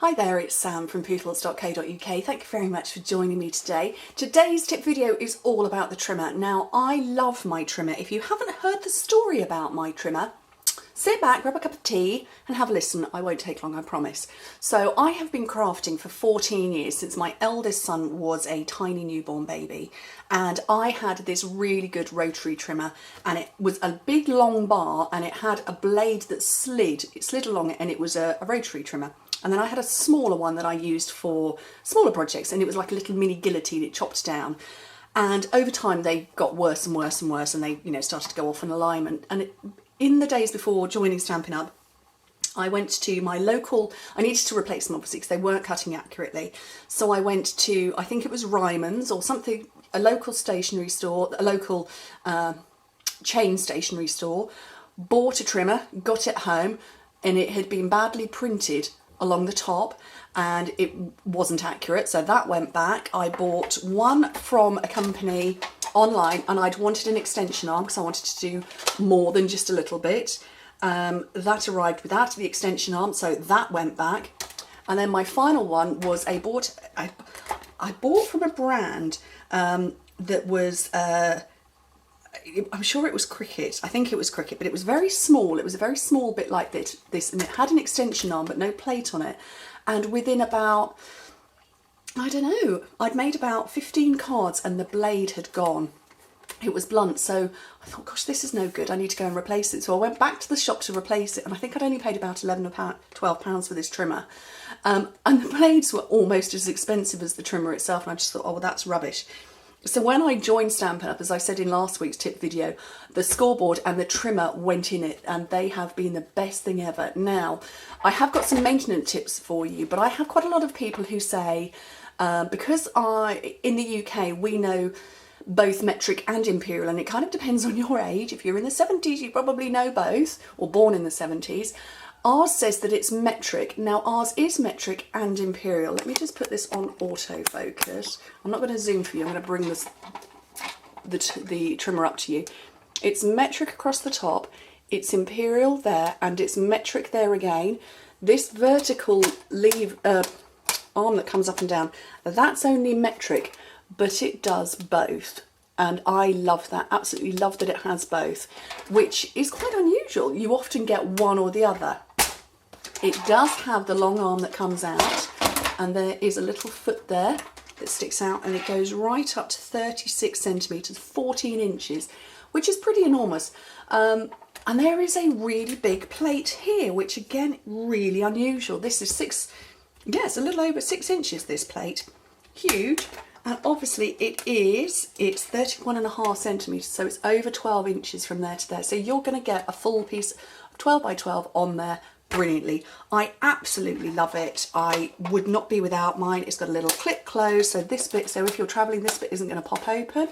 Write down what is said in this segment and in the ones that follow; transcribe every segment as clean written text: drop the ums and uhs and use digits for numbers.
Hi there, it's Sam from Pootles.co.uk. Thank you very much for joining me today. Today's tip video is all about the trimmer. Now, I love my trimmer. If you haven't heard the story about my trimmer, sit back, grab a cup of tea and have a listen. I won't take long, I promise. So I have been crafting for 14 years, since my eldest son was a tiny newborn baby. And I had this really good rotary trimmer, and it was a big long bar and it had a blade that slid. It slid along it, and it was a rotary trimmer. And then I had a smaller one that I used for smaller projects, and it was like a little mini guillotine. It chopped down. And over time they got worse and worse and worse, and they, started to go off in alignment. And in the days before joining Stampin' Up, I went to my local, I needed to replace them obviously because they weren't cutting accurately. So I went to, I think it was Ryman's or something, a local stationery store, a local chain stationery store, bought a trimmer, got it home, and it had been badly printed along the top and it wasn't accurate, so that went back. I bought one from a company online, and I'd wanted an extension arm because I wanted to do more than just a little bit. That arrived without the extension arm, so that went back. And then my final one was I bought from a brand that was I'm sure it was Cricket. I think it was Cricket, but it was very small. It was a very small bit like this, and it had an extension arm but no plate on it. And within about, I don't know, I'd made about 15 cards and the blade had gone. It was blunt, so I thought, gosh, this is no good. I need to go and replace it. So I went back to the shop to replace it, and I think I'd only paid about £11 or £12 for this trimmer. And the blades were almost as expensive as the trimmer itself, and I just thought, oh, well, that's rubbish. So when I joined Stampin' Up, as I said in last week's tip video, the scoreboard and the trimmer went in it, and they have been the best thing ever. Now, I have got some maintenance tips for you, but I have quite a lot of people who say, because in the UK, we know both metric and imperial, and it kind of depends on your age. If you're in the 70s, you probably know both, or born in the 70s. Ours says that it's metric. Now, ours is metric and imperial. Let me just put this on autofocus. I'm not going to zoom for you. I'm going to bring the trimmer up to you. It's metric across the top, it's imperial there, and it's metric there again. This vertical arm that comes up and down, that's only metric, but it does both. And I love that, absolutely love that it has both, which is quite unusual. You often get one or the other. It does have the long arm that comes out, and there is a little foot there that sticks out, and it goes right up to 36 centimetres, 14 inches, which is pretty enormous. And there is a really big plate here, which again, really unusual. This is it's a little over 6 inches, this plate. Huge. And obviously it's 31.5 centimetres, so it's over 12 inches from there to there. So you're going to get a full piece of 12 by 12 on there brilliantly. I absolutely love it. I would not be without mine. It's got a little clip close, so this bit, so if you're travelling, this bit isn't going to pop open.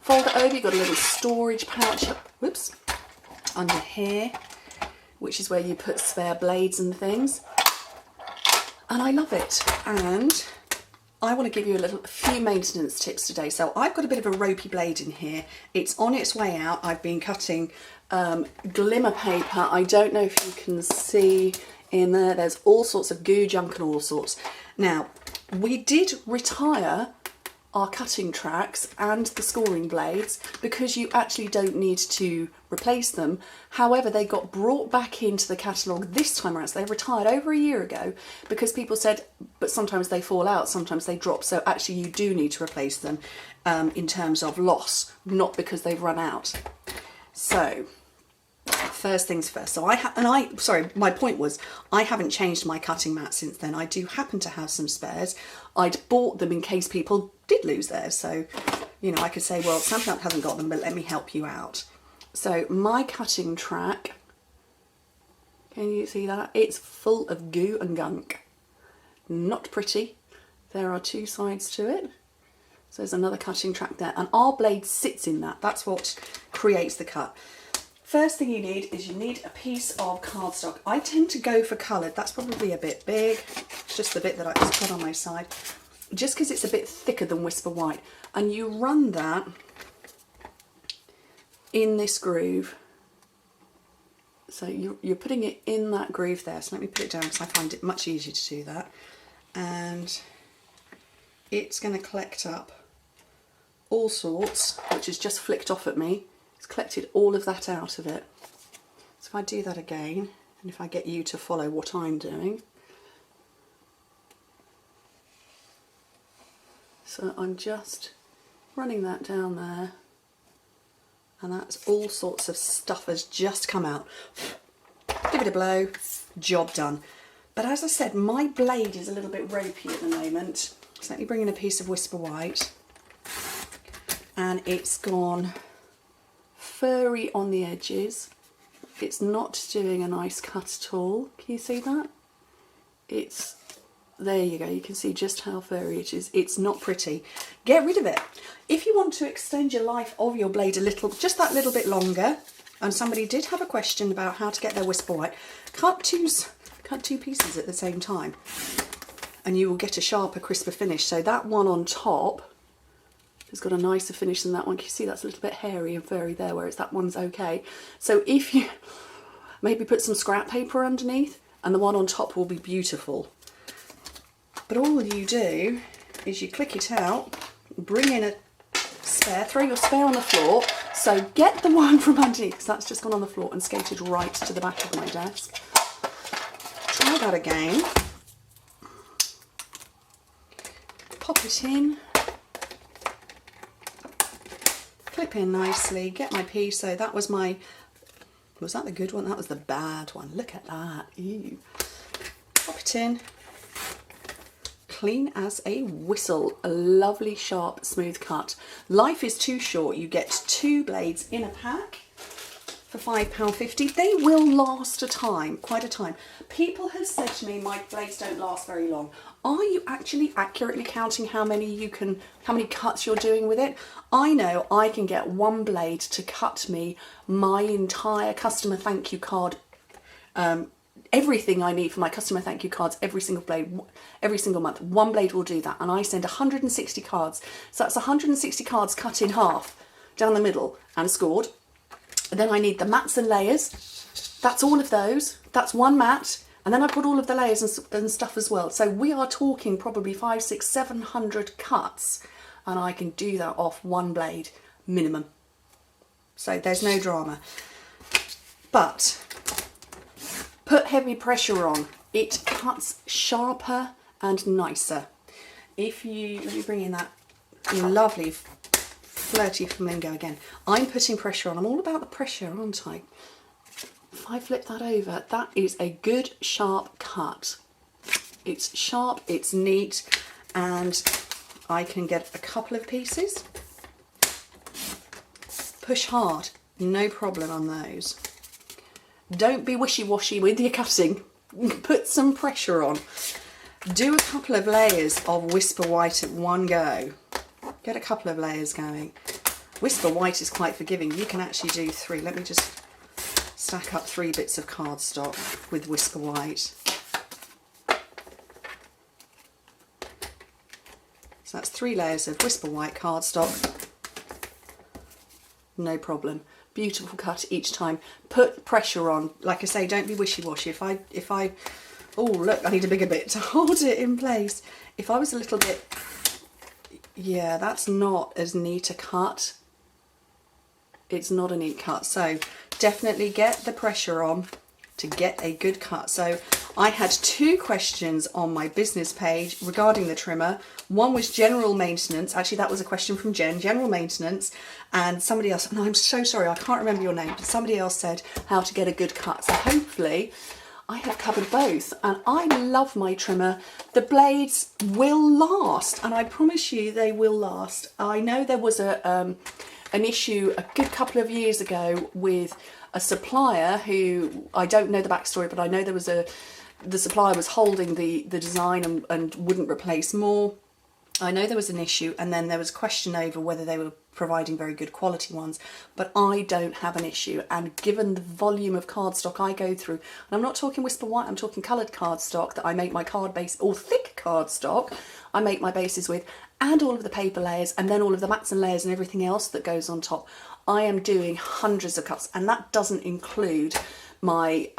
Fold it over, you've got a little storage pouch, whoops, under here, which is where you put spare blades and things. And I love it. And I want to give you a few maintenance tips today. So I've got a bit of a ropey blade in here. It's on its way out. I've been cutting glimmer paper. I don't know if you can see in there. There's all sorts of goo, junk and all sorts. Now, we did retire our cutting tracks and the scoring blades because you actually don't need to replace them. However, they got brought back into the catalogue this time around. So they retired over a year ago because people said, but sometimes they fall out, sometimes they drop. So actually you do need to replace them in terms of loss, not because they've run out. So first things first. So my point was, I haven't changed my cutting mat since then. I do happen to have some spares. I'd bought them in case people did lose theirs. So, I could say, well, Stampin' Up hasn't got them, but let me help you out. So my cutting track, can you see that? It's full of goo and gunk. Not pretty. There are two sides to it. So there's another cutting track there, and our blade sits in that. That's what creates the cut. First thing you need is you need a piece of cardstock. I tend to go for coloured. That's probably a bit big. It's just the bit that I just put on my side. Just because it's a bit thicker than Whisper White. And you run that in this groove So you're putting it in that groove there. So let me put it down because I find it much easier to do that. And it's going to collect up all sorts, which has just flicked off at me. It's collected all of that out of it. So if I do that again, and if I get you to follow what I'm doing. So I'm just running that down there, and that's all sorts of stuff has just come out. Give it a blow, job done. But as I said, my blade is a little bit ropey at the moment. So let me bring in a piece of Whisper White, and it's gone furry on the edges. It's not doing a nice cut at all. Can you see that? It's, there you go, you can see just how furry it is. It's not pretty. Get rid of it. If you want to extend your life of your blade a little, just that little bit longer, and somebody did have a question about how to get their Whisper White, cut two pieces at the same time and you will get a sharper, crisper finish. So that one on top has got a nicer finish than that one. Can you see that's a little bit hairy and furry there, whereas that one's okay. So if you maybe put some scrap paper underneath, and the one on top will be beautiful. But all you do is you click it out, bring in a spare, throw your spare on the floor. So get the one from underneath, because that's just gone on the floor and skated right to the back of my desk. Try that again. Pop it in. Clip in nicely, get my piece. So that was my, was that the good one? That was the bad one. Look at that. Ew. Pop it in. Clean as a whistle. A lovely, sharp, smooth cut. Life is too short. You get 2 blades in a pack for £5.50. They will last a time, quite a time. People have said to me, my blades don't last very long. Are you actually accurately counting how many cuts you're doing with it? I know I can get 1 blade to cut me my entire customer thank you card, everything I need for my customer thank you cards, every single blade, every single month. 1 blade will do that, and I send 160 cards. So that's 160 cards cut in half down the middle and scored. And then I need the mats and layers. That's all of those. That's 1 mat. And then I put all of the layers and stuff as well. So we are talking probably 500, 600, 700 cuts, and I can do that off 1 blade minimum. So there's no drama. But put heavy pressure on. It cuts sharper and nicer. If you, let me bring in that lovely flirty flamingo again. I'm putting pressure on. I'm all about the pressure, aren't I? If I flip that over, that is a good sharp cut. It's sharp, it's neat, and I can get a couple of pieces. Push hard, no problem on those. Don't be wishy-washy with your cutting. Put some pressure on. Do a couple of layers of Whisper White at one go. Get a couple of layers going. Whisper White is quite forgiving. You can actually do 3. Let me just stack up 3 bits of cardstock with Whisper White. So that's 3 layers of Whisper White cardstock. No problem. Beautiful cut each time. Put pressure on. Like I say, don't be wishy-washy. If I, oh look, I need a bigger bit to hold it in place. If I was a little bit, yeah, that's not as neat a cut. It's not a neat cut. So definitely get the pressure on to get a good cut. So I had 2 questions on my business page regarding the trimmer. One was general maintenance. Actually, that was a question from Jen, general maintenance. And somebody else, and I'm so sorry, I can't remember your name, but somebody else said how to get a good cut. So hopefully I have covered both. And I love my trimmer. The blades will last, and I promise you they will last. I know there was an issue a good couple of years ago with a supplier who, I don't know the backstory, but I know there was the supplier was holding the design and wouldn't replace more. I know there was an issue, and then there was a question over whether they were providing very good quality ones, but I don't have an issue. And given the volume of cardstock I go through, and I'm not talking Whisper White, I'm talking coloured cardstock that I make my card base, or thick cardstock I make my bases with, and all of the paper layers, and then all of the mats and layers and everything else that goes on top. I am doing hundreds of cuts, and that doesn't include my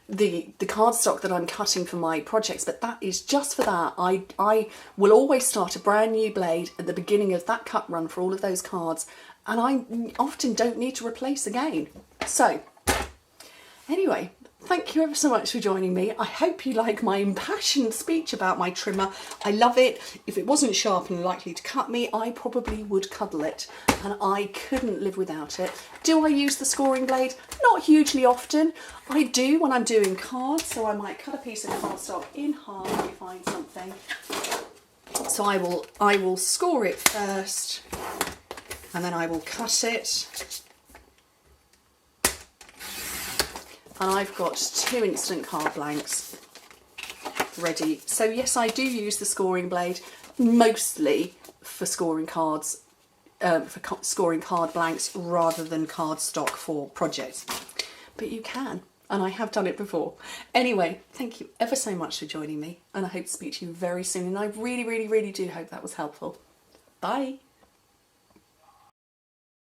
the cardstock that I'm cutting for my projects, but that is just for that. I will always start a brand new blade at the beginning of that cut run for all of those cards, and I often don't need to replace again. So anyway, thank you ever so much for joining me. I hope you like my impassioned speech about my trimmer. I love it. If it wasn't sharp and likely to cut me, I probably would cuddle it, and I couldn't live without it. Do I use the scoring blade? Not hugely often. I do when I'm doing cards, so I might cut a piece of cardstock in half. Let me find something. So I will score it first, and then I will cut it. And I've got 2 instant card blanks ready. So yes, I do use the scoring blade mostly for scoring cards, scoring card blanks rather than cardstock for projects. But you can, and I have done it before. Anyway, thank you ever so much for joining me, and I hope to speak to you very soon. And I really, really, really do hope that was helpful. Bye.